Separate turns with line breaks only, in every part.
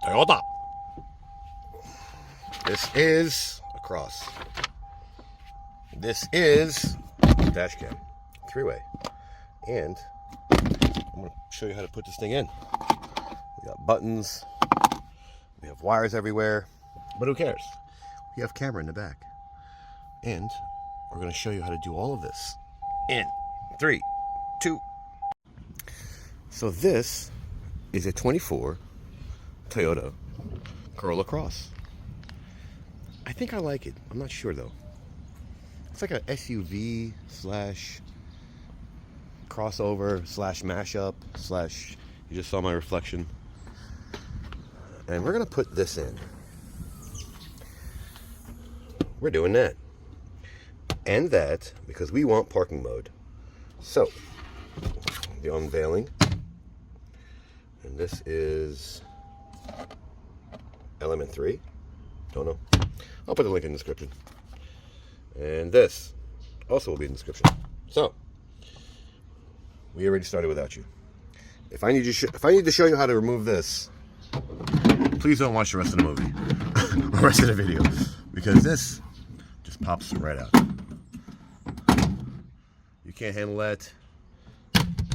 Toyota. This is a Cross. This is a dash cam, three-way. And I'm going to show you how to put this thing in. We got buttons. We have wires everywhere. But who cares? We have camera in the back. And we're going to show you how to do all of this in 3, 2. So this is a 24 Toyota Corolla Cross. I think I like it. I'm not sure though. It's like a SUV slash crossover slash mashup slash, you just saw my reflection. And we're gonna put this in. We're doing that. And that because we want parking mode. So, the unveiling. And this is element 3. Don't know. I'll put the link in the description. And this also will be in the description. So, we already started without you. If I need to show you how to remove this, please don't watch the rest of the movie or the rest of the video, because this just pops right out. You can't handle that,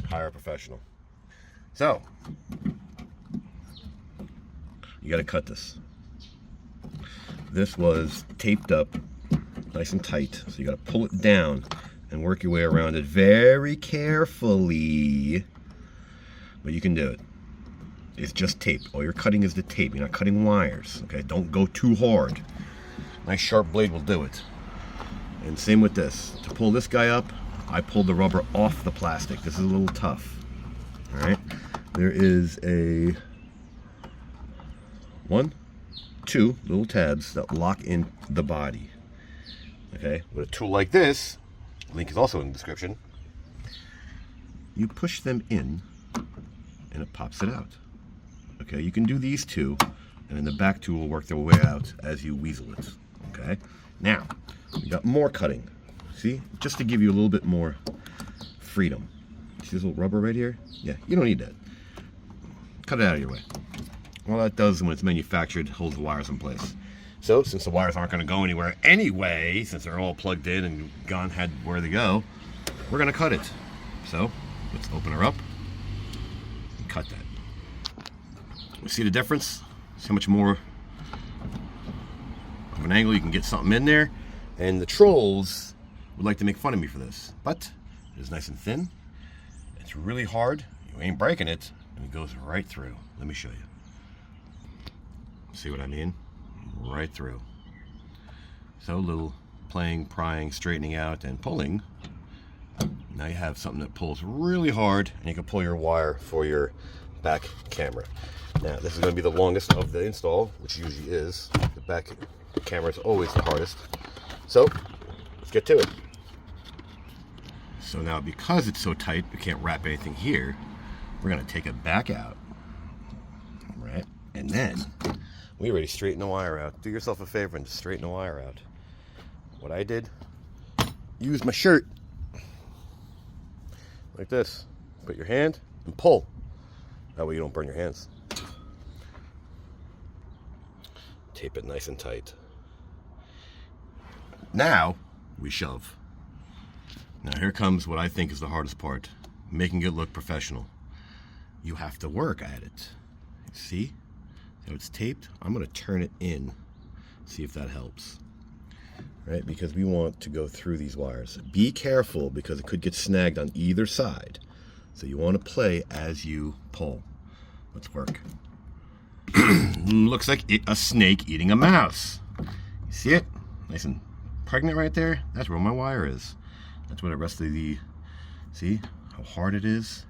hire a professional. So, you got to cut this. This was taped up nice and tight, so you got to pull it down and work your way around it very carefully. But you can do it. It's just tape. All you're cutting is the tape. You're not cutting wires. Okay, don't go too hard. Nice sharp blade will do it. And same with this. To pull this guy up, I pulled the rubber off the plastic. This is a little tough. All right. There is a 1, 2 little tabs that lock in the body. Okay. With a tool like this, link is also in the description. You push them in, and it pops it out. Okay, you can do these two, and then the back two will work their way out as you weasel it. Okay, now we got more cutting. See, just to give you a little bit more freedom. See this little rubber right here? Yeah, you don't need that. Cut it out of your way. All that does when it's manufactured, holds the wires in place. So, since the wires aren't going to go anywhere anyway, since they're all plugged in and gone had where they go, we're going to cut it. So, let's open her up and cut that. You see the difference? See how much more of an angle you can get something in there? And the trolls would like to make fun of me for this, but it is nice and thin. It's really hard. You ain't breaking it, and it goes right through. Let me show you. See what I mean? Right through. So little playing, prying, straightening out, and pulling. Now you have something that pulls really hard, and you can pull your wire for your back camera. Now this is going to be the longest of the install, which usually is. The back camera is always the hardest. So let's get to it. So now because it's so tight, we can't wrap anything here. We're going to take it back out. Right? And then we already straightened the wire out. Do yourself a favor and just straighten the wire out. What I did, use my shirt like this. Put your hand and pull. That way you don't burn your hands. Tape it nice and tight. Now we shove. Now here comes what I think is the hardest part. Making it look professional. You have to work at it. See? So it's taped. I'm going to turn it in. See if that helps. Right? Because we want to go through these wires. Be careful because it could get snagged on either side. So you want to play as you pull. Let's work. Looks like a snake eating a mouse. You see it? Nice and pregnant right there. That's where my wire is. That's where the rest of the... See how hard it is?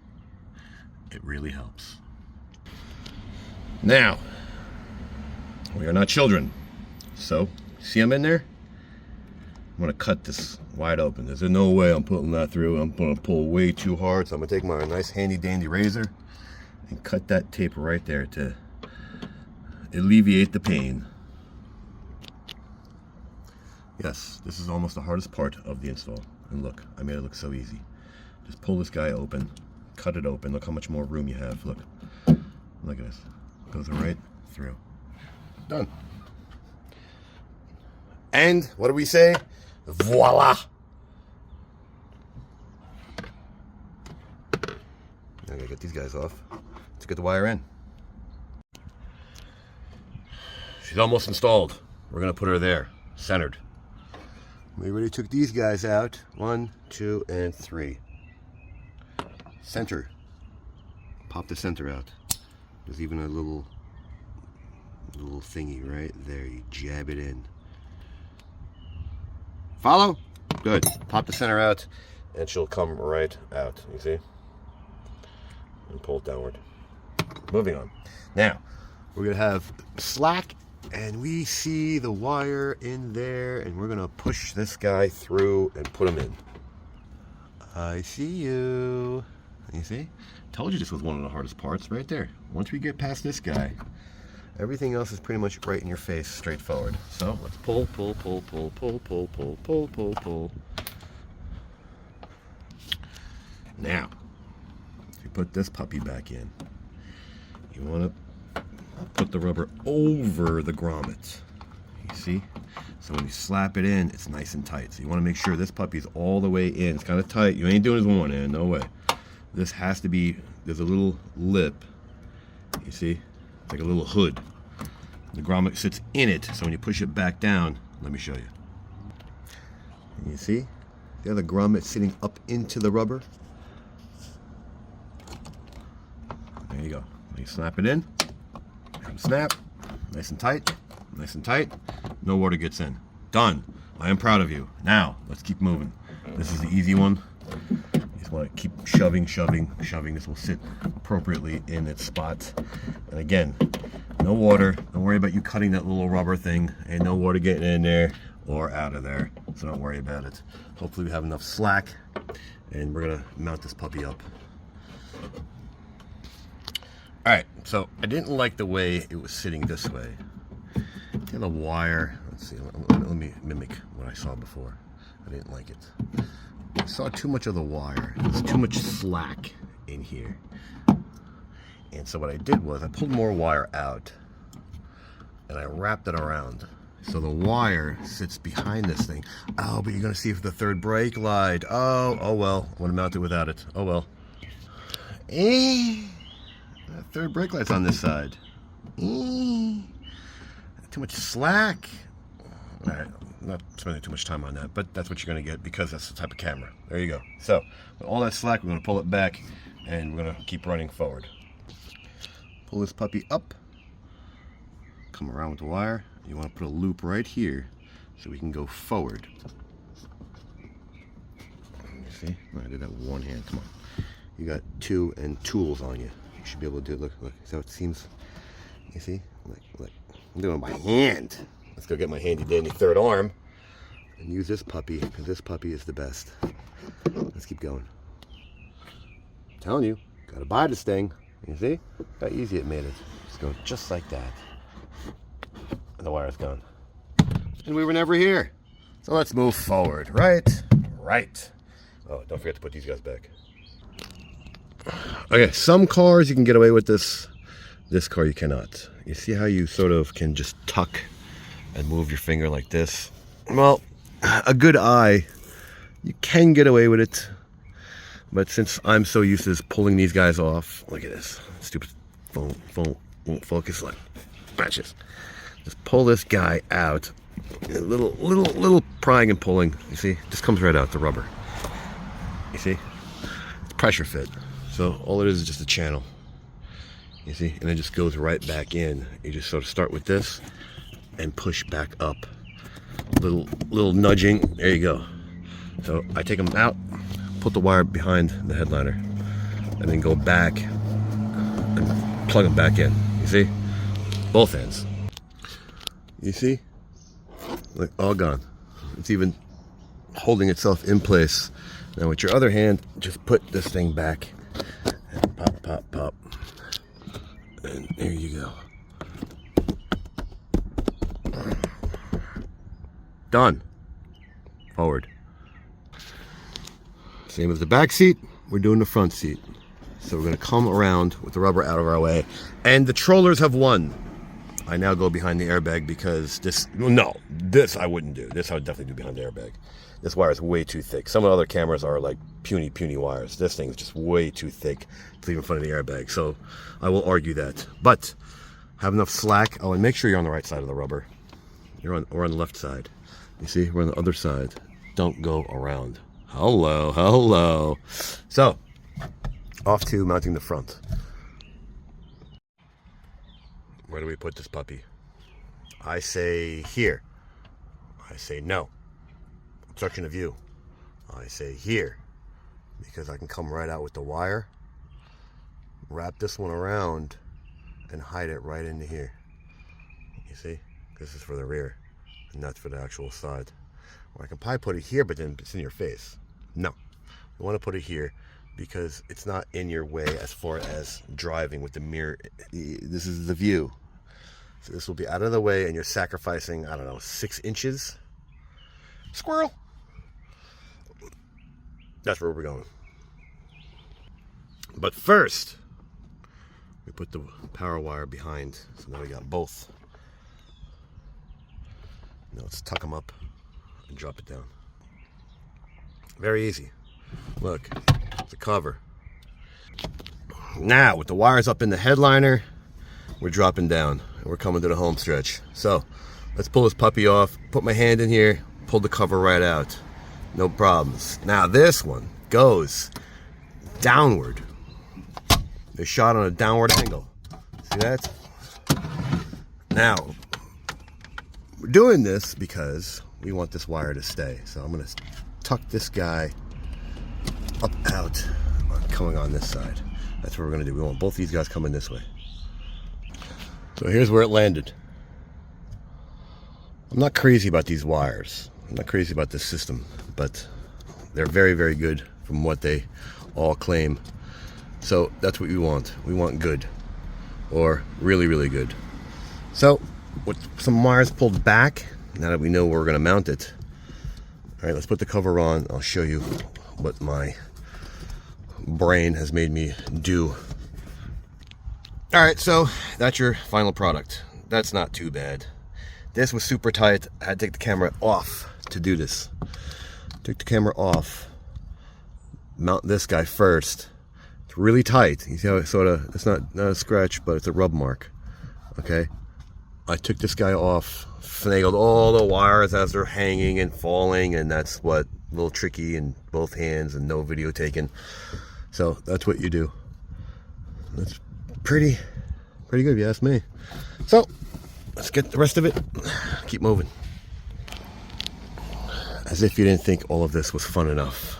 It really helps. Now, we are not children. So, see I'm in there? I'm going to cut this wide open. There's no way I'm pulling that through. I'm going to pull way too hard. So I'm going to take my nice handy dandy razor and cut that tape right there to alleviate the pain. Yes, this is almost the hardest part of the install. And look, I made it look so easy. Just pull this guy open, cut it open. Look how much more room you have. Look at this. Goes right through. Done. And what do we say? Voila! I'm gonna get these guys off. Let's get the wire in. She's almost installed. We're gonna put her there, centered. We already took these guys out. 1, 2, and 3. Center. Pop the center out. There's even a little thingy right there. You jab it in. Follow? Good. Pop the center out and she'll come right out. You see? And pull it downward. Moving on. Now, we're going to have slack and we see the wire in there and we're going to push this guy through and put him in. I see you. You see? Told you this was one of the hardest parts right there. Once we get past this guy, everything else is pretty much right in your face, straightforward. So let's pull, pull, pull, pull, pull, pull, pull, pull, pull, pull. Now, if you put this puppy back in, you want to put the rubber over the grommet. You see? So when you slap it in, it's nice and tight. So you want to make sure this puppy's all the way in. It's kind of tight. You ain't doing this one hand, no way. This has to be, there's a little lip. You see? It's like a little hood. The grommet sits in it, so when you push it back down, let me show you. And you see? The other grommet sitting up into the rubber. There you go. You snap it in. Snap. Nice and tight. Nice and tight. No water gets in. Done. I am proud of you. Now, let's keep moving. This is the easy one. You just want to keep shoving, shoving, shoving. This will sit appropriately in its spot. And again, no water. Don't worry about you cutting that little rubber thing. And no water getting in there or out of there. So don't worry about it. Hopefully we have enough slack. And we're going to mount this puppy up. Alright, so I didn't like the way it was sitting this way. Get the wire. Let's see, let me mimic what I saw before. I didn't like it. I saw too much of the wire. There's too much slack in here. And so what I did was I pulled more wire out and I wrapped it around. So the wire sits behind this thing. Oh, but you're going to see if the third brake light. Oh well. I want to mount it without it. Oh well. That third brake light's on this side. Too much slack. Alright, not spending too much time on that, but that's what you're going to get because that's the type of camera. There you go. So, with all that slack, we're going to pull it back and we're going to keep running forward. Pull this puppy up. Come around with the wire. You want to put a loop right here so we can go forward. You see? I did that with one hand. Come on. You got two and tools on you. You should be able to do it. Look, see how it seems? You see? Look. I'm doing it by hand. Let's go get my handy dandy third arm and use this puppy because this puppy is the best. Let's keep going. I'm telling you, gotta buy this thing. You see? How easy it made it. Just go just like that. And the wire's gone. And we were never here. So let's move forward. Right. Oh, don't forget to put these guys back. Okay, some cars you can get away with this. This car you cannot. You see how you sort of can just tuck and move your finger like this? Well, a good eye, you can get away with it. But since I'm so used to just pulling these guys off, look at this. Stupid phone won't focus. Like, watch this. Just pull this guy out. A little prying and pulling. You see? Just comes right out, the rubber. You see? It's pressure fit. So all it is just a channel. You see? And it just goes right back in. You just sort of start with this and push back up. Little nudging. There you go. So I take them out, put the wire behind the headliner, and then go back and plug them back in. You see? Both ends. You see? Like all gone. It's even holding itself in place. Now with your other hand, just put this thing back and pop. And there you go. Done. Forward. Same as the back seat, we're doing the front seat. So we're going to come around with the rubber out of our way. And the trollers have won. I now go behind the airbag because this I wouldn't do. This I would definitely do behind the airbag. This wire is way too thick. Some of the other cameras are like puny wires. This thing is just way too thick to leave in front of the airbag. So I will argue that. But have enough slack. Oh, and make sure you're on the right side of the rubber. We're on the left side. You see, we're on the other side. Don't go around. Hello. So, off to mounting the front. Where do we put this puppy? I say here. I say no. Obstruction of view. I say here. Because I can come right out with the wire, wrap this one around, and hide it right into here. You see? This is for the rear, and that's for the actual side. Or I can probably put it here, but then it's in your face. No. You want to put it here because it's not in your way as far as driving with the mirror. This is the view. So this will be out of the way, and you're sacrificing, I don't know, 6 inches? Squirrel! That's where we're going. But first, we put the power wire behind. So now we got both. Now let's tuck them up and drop it down. Very easy. Look, the cover. Now, with the wires up in the headliner, we're dropping down. And we're coming to the home stretch. So, let's pull this puppy off. Put my hand in here. Pull the cover right out. No problems. Now, this one goes downward. They're shot on a downward angle. See that? Now, we're doing this because we want this wire to stay. So I'm going to tuck this guy up out, coming on this side. That's what we're going to do. We want both these guys coming this way. So here's where it landed. I'm not crazy about these wires. I'm not crazy about this system, but they're very, very good from what they all claim. So that's what we want. We want good, or really, really good. So with some wires pulled back, now that we know where we're going to mount it, all right, let's put the cover on. I'll show you what my brain has made me do. All right, so that's your final product. That's not too bad. This was super tight. I had to take the camera off to do this. Took the camera off, mount this guy first. It's really tight. You see how it sort of, it's not a scratch, but it's a rub mark. Okay. I took this guy off, finagled all the wires as they're hanging and falling, and that's what, a little tricky in both hands and no video taken. So that's what you do. That's pretty good if you ask me. So let's get the rest of it. Keep moving. As if you didn't think all of this was fun enough.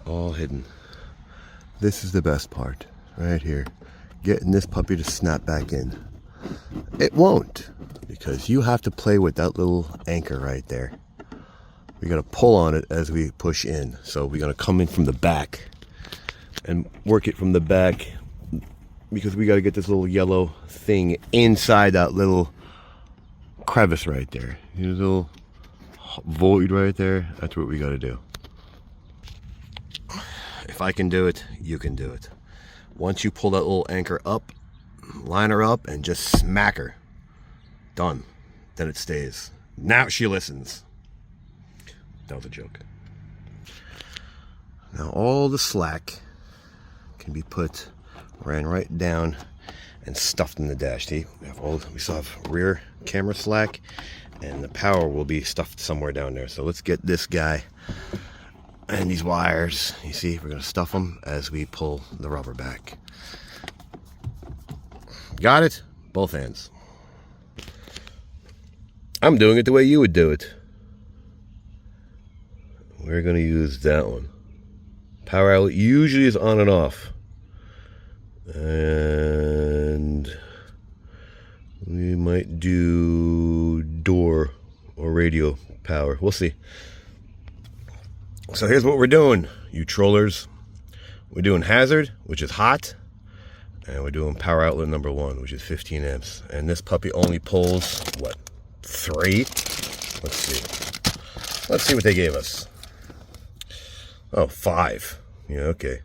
All hidden. This is the best part, right here. Getting this puppy to snap back in. It won't, because you have to play with that little anchor right there. We're gonna pull on it as we push in. So we're gonna come in from the back and work it from the back, because we gotta get this little yellow thing inside that little crevice right there. You know, the little void right there. That's what we gotta do. If I can do it, you can do it. Once you pull that little anchor up, line her up, and just smack her. Done. Then it stays. Now she listens. That was a joke. Now all the slack can be put, ran right down and stuffed in the dash. See, we still have rear camera slack, and the power will be stuffed somewhere down there. So let's get this guy and these wires. You see, we're going to stuff them as we pull the rubber back. Got it? Both hands. I'm doing it the way you would do it. We're going to use that one. Power outlet usually is on and off. And we might do door or radio power. We'll see. So here's what we're doing, you trollers. We're doing hazard, which is hot. And we're doing power outlet number 1, which is 15 amps. And this puppy only pulls, what, 3? Let's see. Let's see what they gave us. Oh, 5. Yeah, okay.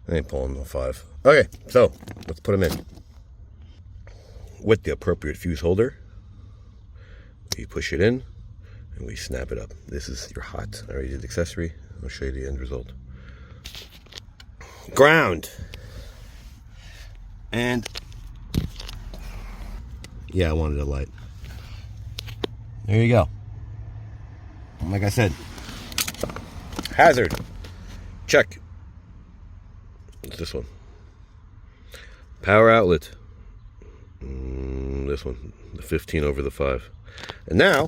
I ain't pulling no 5. Okay, so let's put them in. with the appropriate fuse holder. You push it in and we snap it up. This is your hot. I already did the accessory. I'll show you the end result. Ground. And yeah, I wanted a light. There you go. Like I said, hazard. Check. It's this one. Power outlet. This one. The 15 over the 5. And now,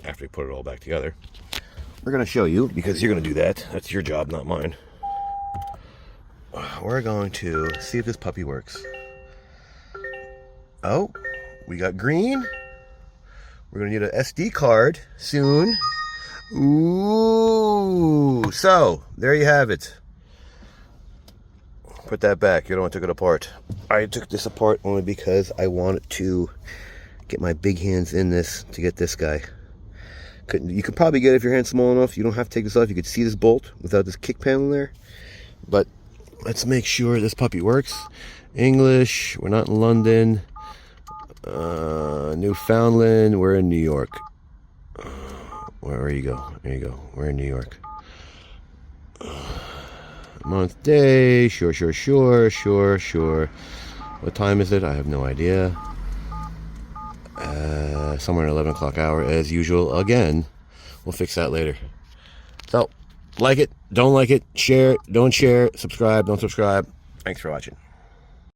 after we put it all back together, we're going to show you, because you're going to do that. That's your job, not mine. We're going to see if this puppy works. Oh, we got green. We're going to need an SD card soon. Ooh. So, there you have it. Put that back. You don't want to take it apart. I took this apart only because I wanted to get my big hands in this to get this guy. You could probably get it if your hand's small enough. You don't have to take this off. You could see this bolt without this kick panel there. But let's make sure this puppy works. English. We're not in London. Newfoundland. We're in New York. Where you go? There you go. We're in New York. Month, day. Sure. What time is it? I have no idea. Somewhere in 11 o'clock hour as usual. Again, we'll fix that later. So, like it, don't like it, share, don't share, subscribe, don't subscribe. Thanks for watching.